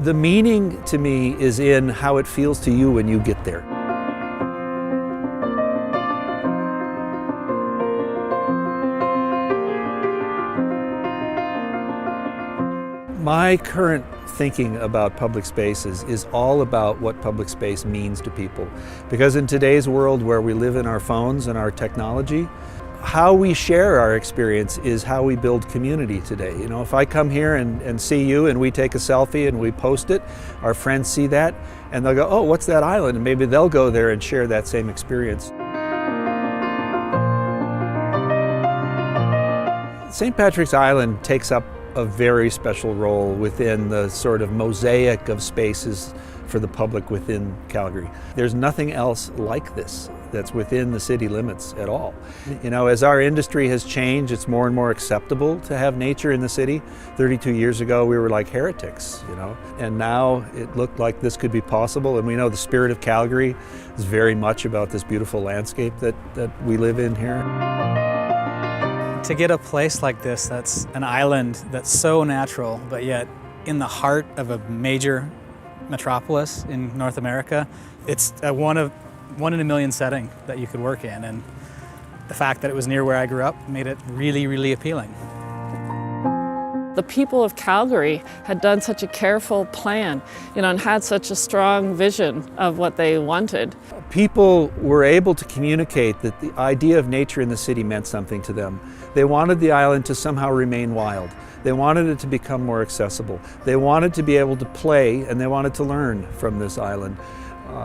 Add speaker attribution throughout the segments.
Speaker 1: The meaning to me is in how it feels to you when you get there. My current thinking about public spaces is all about what public space means to people. Because in today's world where we live in our phones and our technology, how we share our experience is how we build community today. You know, if I come here and see you and we take a selfie and we post it, our friends see that and they'll go, oh, what's that island? And maybe they'll go there and share that same experience. St. Patrick's Island takes up a very special role within the sort of mosaic of spaces for the public within Calgary. There's nothing else like this that's within the city limits at all. You know, as our industry has changed, it's more and more acceptable to have nature in the city. 32 years ago, we were like heretics, you know, and now it looked like this could be possible. And we know the spirit of Calgary is very much about this beautiful landscape that we live in here.
Speaker 2: To get a place like this, that's an island that's so natural, but yet in the heart of a major metropolis in North America, it's a one in a million setting that you could work in. And the fact that it was near where I grew up made it really, really appealing.
Speaker 3: The people of Calgary had done such a careful plan, you know, and had such a strong vision of what they wanted.
Speaker 1: People were able to communicate that the idea of nature in the city meant something to them. They wanted the island to somehow remain wild. They wanted it to become more accessible. They wanted to be able to play and they wanted to learn from this island.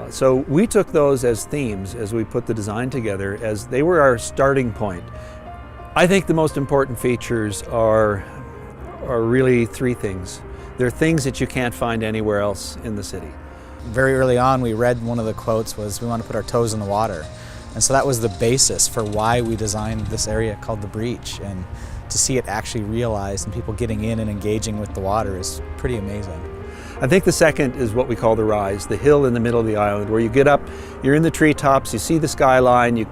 Speaker 1: So we took those as themes as we put the design together, as they were our starting point. I think the most important features are really three things. They're things that you can't find anywhere else in the city.
Speaker 2: Very early on, we read one of the quotes was, we want to put our toes in the water. And so that was the basis for why we designed this area called the Breach. And to see it actually realized and people getting in and engaging with the water is pretty amazing.
Speaker 1: I think the second is what we call the rise, the hill in the middle of the island, where you get up, you're in the treetops, you see the skyline, you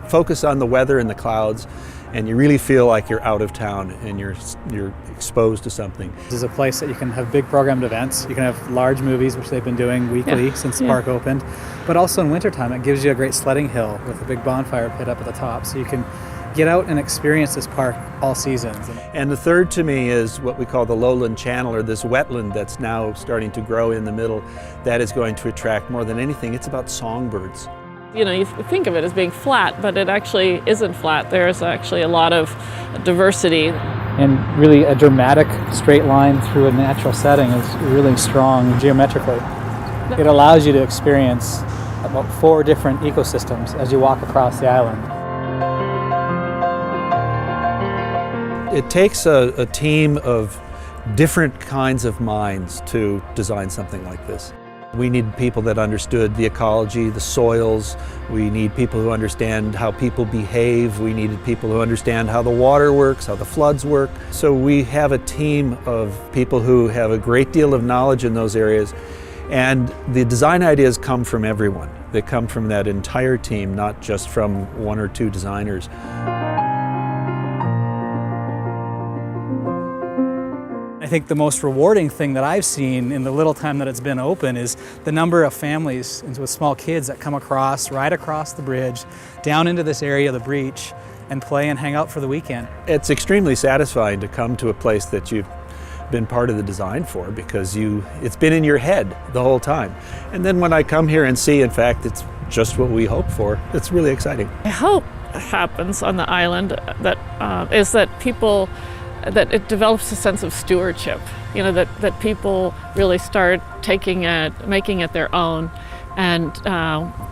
Speaker 1: focus on the weather and the clouds, and you really feel like you're out of town and you're exposed to something.
Speaker 2: This is a place that you can have big programmed events. You can have large movies, which they've been doing weekly since the park opened. But also in wintertime, it gives you a great sledding hill with a big bonfire pit up at the top. So you can get out and experience this park all seasons.
Speaker 1: And the third to me is what we call the lowland channel, or this wetland that's now starting to grow in the middle. That is going to attract more than anything. It's about songbirds.
Speaker 3: You know, you think of it as being flat, but it actually isn't flat. There's actually a lot of diversity.
Speaker 2: And really a dramatic straight line through a natural setting is really strong geometrically. It allows you to experience about 4 different ecosystems as you walk across the island.
Speaker 1: It takes a team of different kinds of minds to design something like this. We need people that understood the ecology, the soils. We need people who understand how people behave. We needed people who understand how the water works, how the floods work. So we have a team of people who have a great deal of knowledge in those areas. And the design ideas come from everyone. They come from that entire team, not just from 1 or 2 designers.
Speaker 2: I think the most rewarding thing that I've seen in the little time that it's been open is the number of families with small kids that come across, ride across the bridge, down into this area of the Breach, and play and hang out for the weekend.
Speaker 1: It's extremely satisfying to come to a place that you've been part of the design for, because it's been in your head the whole time. And then when I come here and see, in fact, it's just what we hoped for, it's really exciting.
Speaker 3: I hope happens on the island is that people, that it develops a sense of stewardship, you know, that people really start making it their own and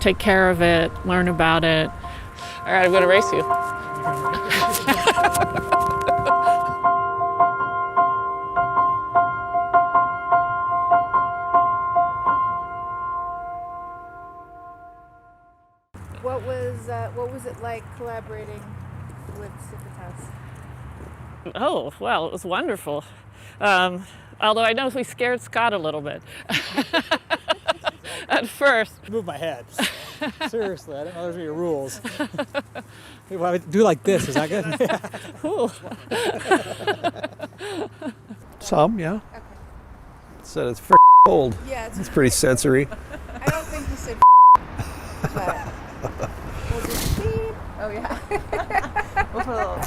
Speaker 3: take care of it, learn about it. All right, I'm going to race you.
Speaker 4: What was it like collaborating with Civitas?
Speaker 3: Oh, well, it was wonderful. Although I know we scared Scott a little bit at first.
Speaker 2: Move my head. Seriously, I didn't know those were your rules. Do like this, is that good?
Speaker 3: Yeah.
Speaker 1: Some, yeah.
Speaker 4: Okay.
Speaker 1: So it's old.
Speaker 4: Yeah,
Speaker 1: It's pretty sensory.
Speaker 4: I don't think he said but we'll just beep.
Speaker 5: Oh yeah. We'll put a little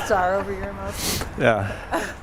Speaker 5: star over your mouth.
Speaker 1: Yeah.